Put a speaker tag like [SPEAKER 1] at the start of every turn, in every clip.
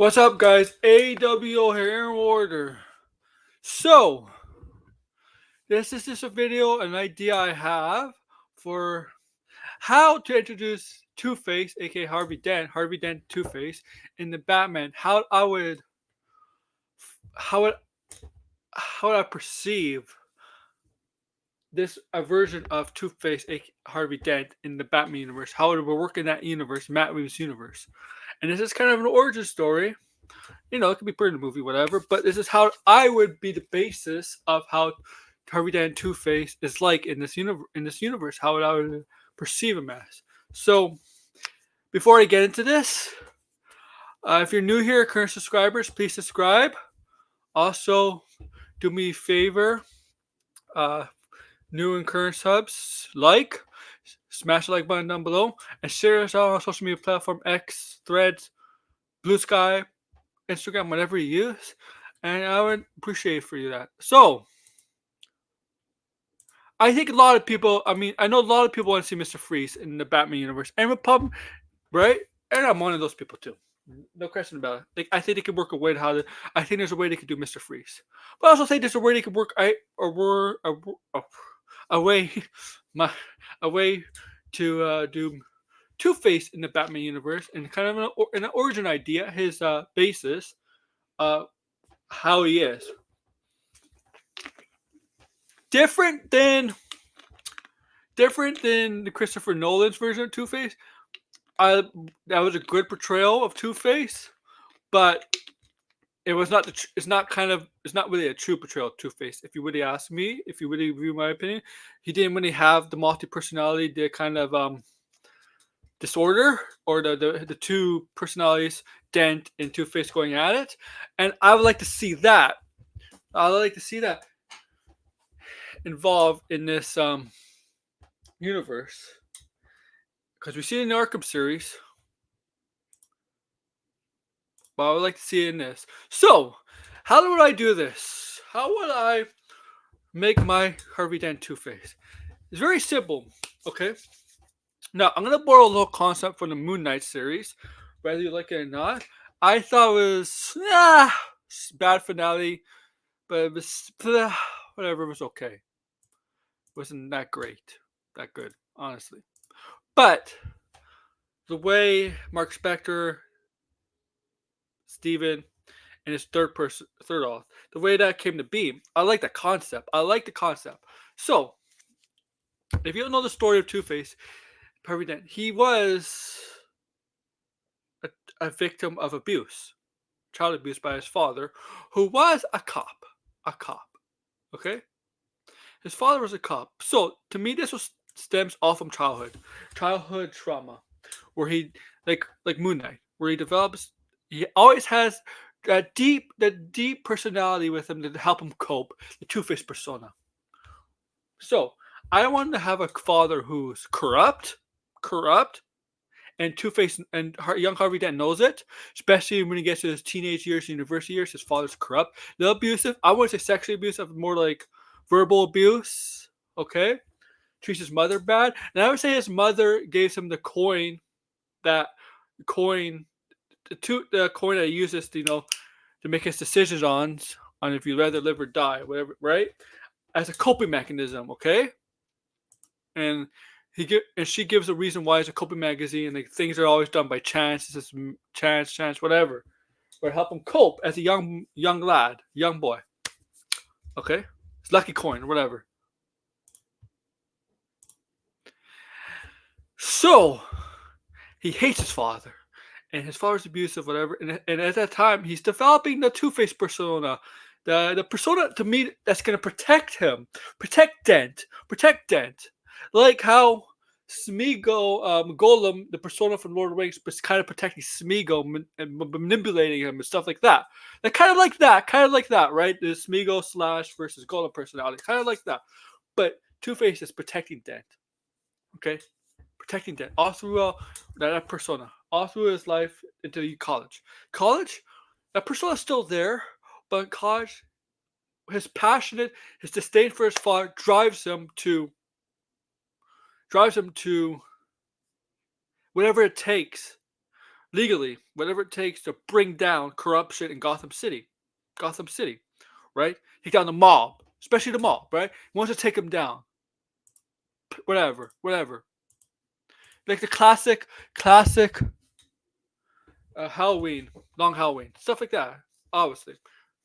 [SPEAKER 1] What's up, guys? AWO here in order. So, this is just a video, an idea I have for how to introduce Two-Face, aka Harvey Dent Two-Face, in the Batman. How would how would I perceive this a version of Two-Face, aka Harvey Dent, in the Batman universe? How would it work in that universe, Matt Reeves' universe? And this is kind of an origin story. It could be put in a movie, whatever. But this is how I would be the basis of how Harvey Dent Two Face is like in this universe. How would I would perceive him as? So before I get into this, if you're new here, current subscribers, please subscribe. Also, do me a favor, uh, new and current subs, smash the like button down below, and share us out on social media platform X, Threads, Blue Sky, Instagram, whatever you use, and I would appreciate for you that. So, I think a lot of people. I know a lot of people want to see Mr. Freeze in the Batman universe, and Republic, right? And I'm one of those people too. No question about it. Like, I think they could work a way to how to. I think there's a way they could do Mr. Freeze, but I also think there's a way they could work. A way, my a way to do Two Face in the Batman universe, and kind of an origin idea, his basis, uh, how he is different than the Christopher Nolan's version of Two Face. I That was a good portrayal of Two Face, but it's not really a true portrayal of Two Face. If you really ask me, if you really view my opinion, he didn't really have the multi personality, the kind of disorder, or the two personalities, Dent and Two Face, going at it, and I would like to see that. I would like to see that involved in this universe, because we see it in the Arkham series, but I would like to see it in this. So, how would I do this? How would I make my Harvey Dent Two Face? It's very simple. Okay. Now I'm gonna borrow a little concept from the Moon Knight series, whether you like it or not. I thought it was bad finale, but it was whatever. It was okay. It wasn't that great, that good, honestly. But the way Mark Spector, Steven, and his third off, the way that came to be, I like the concept. So, if you don't know the story of Two Face, Harvey Dent, he was a victim of abuse, child abuse by his father, who was a cop. A cop. Okay? His father was a cop. So, to me, stems all from childhood trauma, where he, like Moon Knight, where he always has that deep personality with him to help him cope, the Two-Face persona. So, I wanted to have a father who's corrupt, and Two-Face and young Harvey Dent knows it, especially when he gets to his teenage years, university years. His father's corrupt, a little abusive. I wouldn't say sexually abusive, more like verbal abuse. Okay, treats his mother bad, and I would say his mother gave him the coin, that coin, the coin that he uses to make his decisions on if you rather live or die, whatever, right? As a coping mechanism, okay? And she gives a reason why it's a coping magazine, and things are always done by chance. It's just chance, whatever. Or help him cope as a young lad, young boy. Okay? It's lucky coin, or whatever. So, he hates his father, and his father's abusive, whatever. And at that time, he's developing the Two-Face persona, the persona, to me, that's gonna protect him, protect Dent, like how Smeagol, Golem, the persona from Lord of the Rings, was kind of protecting Smeagol and manipulating him and stuff like that. Kind of like that, right? The Smeagol / versus Golem personality, kind of like that. But Two-Face is protecting Dent. Okay, protecting Dent all through that persona, all through his life into college. That persona is still there, but in college, his disdain for his father drives him to whatever it takes legally, whatever it takes to bring down corruption in Gotham City. Gotham City, right? Take down the mob, especially the mob, right? He wants to take them down. Whatever. Like the classic Halloween, long Halloween, stuff like that. Obviously,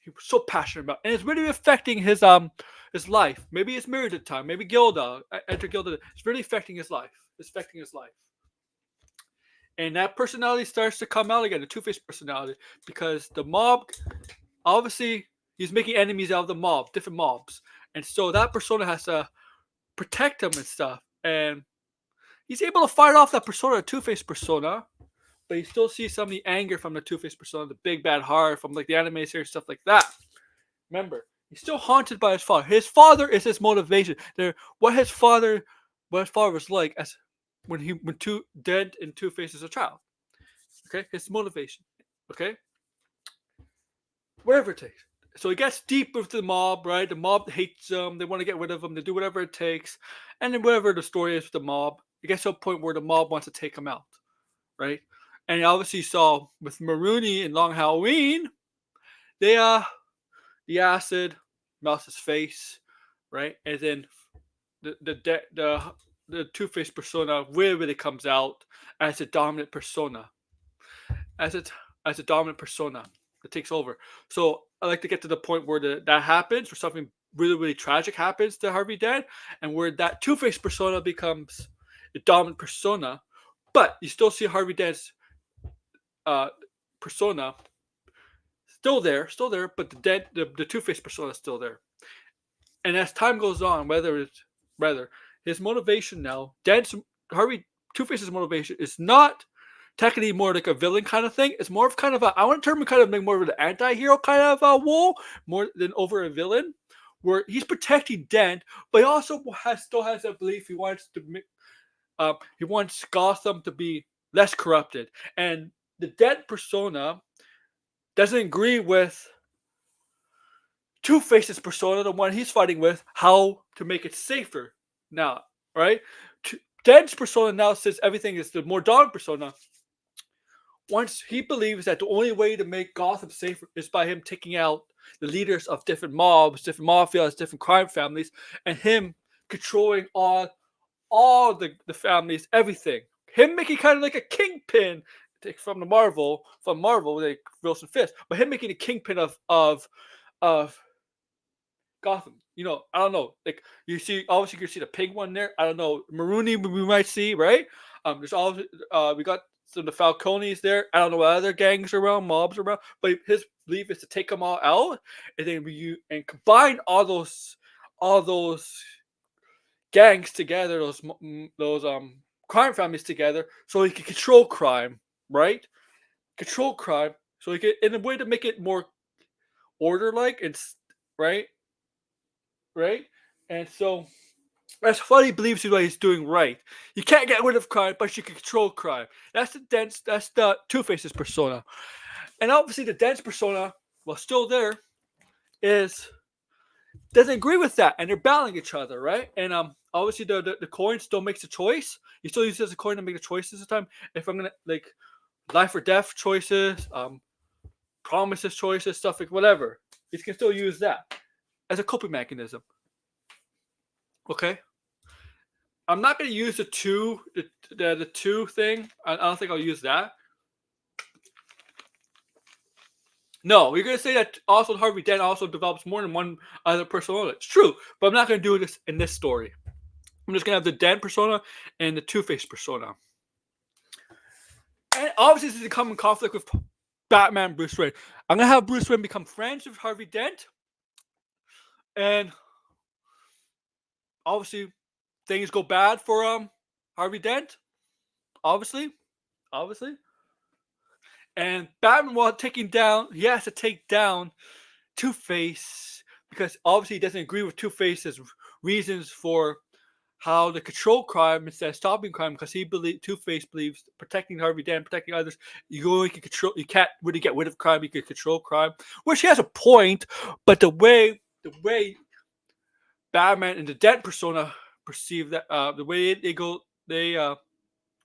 [SPEAKER 1] he was so passionate about, and it's really affecting his life. Maybe it's married at the time. Maybe Gilda, enter Gilda. It's really affecting his life. It's affecting his life, and that personality starts to come out again, the Two-Face personality, because the mob, obviously, he's making enemies out of the mob, different mobs, and so that persona has to protect him and stuff, and he's able to fight off that persona, the Two-Face persona. But you still see some of the anger from the Two-Face persona, the big bad heart from like the anime series, stuff like that. Remember, he's still haunted by his father. His father is his motivation. What his father was like as when Dent and Two-Face as a child. Okay, his motivation. Okay, whatever it takes. So he gets deep with the mob, right? The mob hates him. They want to get rid of him. They do whatever it takes, and then whatever the story is with the mob, it gets to a point where the mob wants to take him out, right? And you obviously saw with Maruni in Long Halloween, they the acid melts his face, right? And then the Two-Face persona really comes out as a dominant persona, as a dominant persona that takes over. So I like to get to the point where that happens, where something really tragic happens to Harvey Dent, and where that Two-Face persona becomes the dominant persona, but you still see Harvey Dent's persona still there, but the Two-Face persona is still there. And as time goes on, whether his motivation now, Harvey Two-Face's motivation is not technically more like a villain kind of thing. It's more of kind of I want to term it kind of like more of an anti-hero kind of role, more than over a villain, where he's protecting Dent, but he also still has that belief he wants Gotham to be less corrupted, and the Dent persona doesn't agree with Two-Face's persona, the one he's fighting with, how to make it safer now, right? Dent's persona now says everything is the more dominant persona. Once he believes that the only way to make Gotham safer is by him taking out the leaders of different mobs, different mafias, different crime families, and him controlling all the families, everything. Him making kind of like a kingpin from Marvel, like Wilson Fisk, but him making a kingpin of Gotham. I don't know. Like you see, obviously you can see the pig one there. I don't know. Maruni we might see, right? There's always we got some of the Falcones there. I don't know what other gangs around, mobs around, but his belief is to take them all out and then combine all those gangs together, those crime families together, so he can control crime, right? Control crime, so he can in a way to make it more order-like and right. And so that's what he believes is what he's doing right. You can't get rid of crime, but you can control crime. That's the Two-Face's persona. And obviously the Dent's persona, while still there, doesn't agree with that, and they're battling each other, right? And obviously the coin still makes a choice. He still uses the coin to make the choices this time. If I'm gonna like life or death choices, promises choices, stuff like whatever, he can still use that as a coping mechanism. Okay, I'm not gonna use the two thing. I don't think I'll use that. No, we're gonna say that also Harvey Dent also develops more than one other persona. It's true, but I'm not gonna do this in this story. I'm just gonna have the Dent persona and the Two-Face persona. And obviously this is a common conflict with Batman Bruce Wayne. I'm gonna have Bruce Wayne become friends with Harvey Dent, and obviously things go bad for Harvey Dent. Obviously. And Batman, while he has to take down Two-Face because obviously he doesn't agree with Two-Face's reasons for how to control crime instead of stopping crime, because Two-Face believes protecting Harvey Dent, protecting others, you can't really get rid of crime, you can control crime, which he has a point, but the way Batman and the Dent persona perceive that, the way they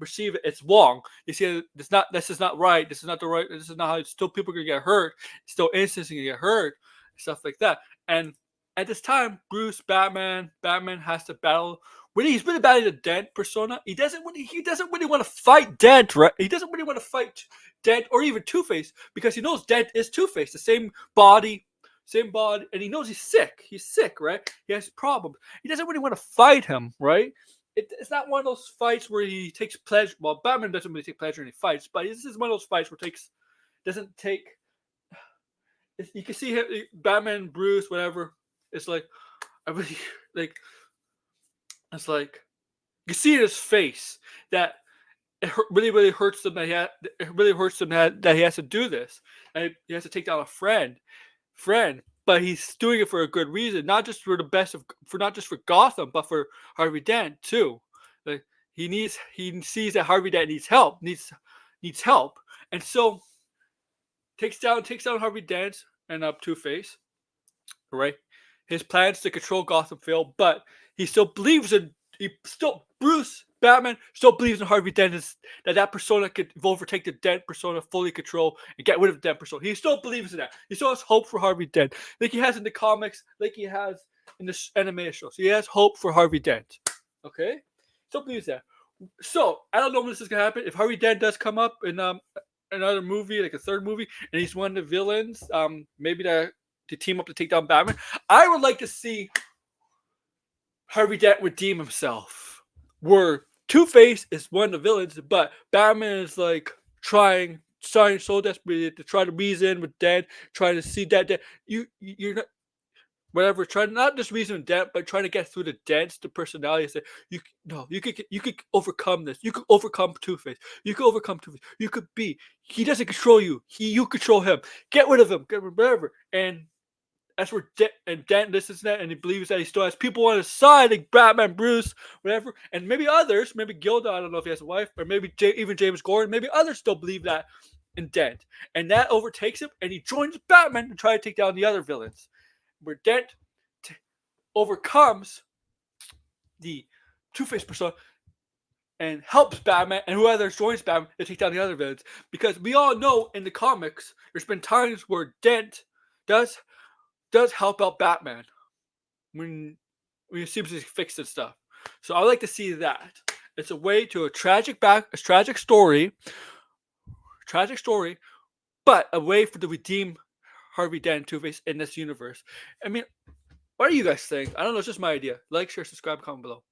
[SPEAKER 1] perceive it, it's wrong. You see, it's not. This is not right. This is not the right. This is not how. Still, people are gonna get hurt. Still, innocents are gonna get hurt. Stuff like that. And at this time, Bruce, Batman has to battle. Really, he's really battling the Dent persona. He doesn't really want to fight Dent, right? He doesn't really want to fight Dent or even Two Face because he knows Dent is Two Face, the same body, and he knows he's sick. He's sick, right? He has problems. He doesn't really want to fight him, right? It's not one of those fights where he takes pleasure. Well, Batman doesn't really take pleasure in any fights, but this is one of those fights where doesn't take. You can see him, Batman, Bruce, whatever. It's like, I really like. It's like you see in his face that it really hurts him it really hurts him that he has to do this, and he has to take down a friend. But he's doing it for a good reason, not just for the best not just for Gotham, but for Harvey Dent too. Like he sees that Harvey Dent needs help, and so takes down Harvey Dent and Two Face, right? His plans to control Gotham fail, but Bruce Batman still believes in Harvey Dent, that persona could overtake the Dent persona, fully control and get rid of the Dent persona. He still believes in that. He still has hope for Harvey Dent, like he has in the comics, like he has in the animated shows. He has hope for Harvey Dent. Okay, still believes that. So I don't know when this is gonna happen. If Harvey Dent does come up in another movie, like a third movie, and he's one of the villains, maybe to team up to take down Batman, I would like to see Harvey Dent redeem himself. Where Two-Face is one of the villains, but Batman is like trying so desperately to try to reason with Dent, trying to see that you're not whatever, trying not just reason with Dent, but trying to get through the Dent's the personality and say you could overcome this. You could overcome Two-Face. You could overcome Two-Face. You could be. He doesn't control you. You control him. Get rid of him. Get rid of whatever. And that's where Dent listens to that, and he believes that he still has people on his side, like Batman, Bruce, whatever, and maybe others, maybe Gilda, I don't know if he has a wife, or maybe even James Gordon, maybe others still believe that in Dent, and that overtakes him, and he joins Batman to try to take down the other villains, where Dent overcomes the Two-Face persona and helps Batman, and whoever joins Batman to take down the other villains, because we all know in the comics, there's been times where Dent does help out Batman when he seems to fix this stuff. So I like to see that. It's a way to a tragic story, but a way to redeem Harvey Dent and Two-Face in this universe. I mean, what do you guys think? I don't know. It's just my idea. Like, share, subscribe, comment below.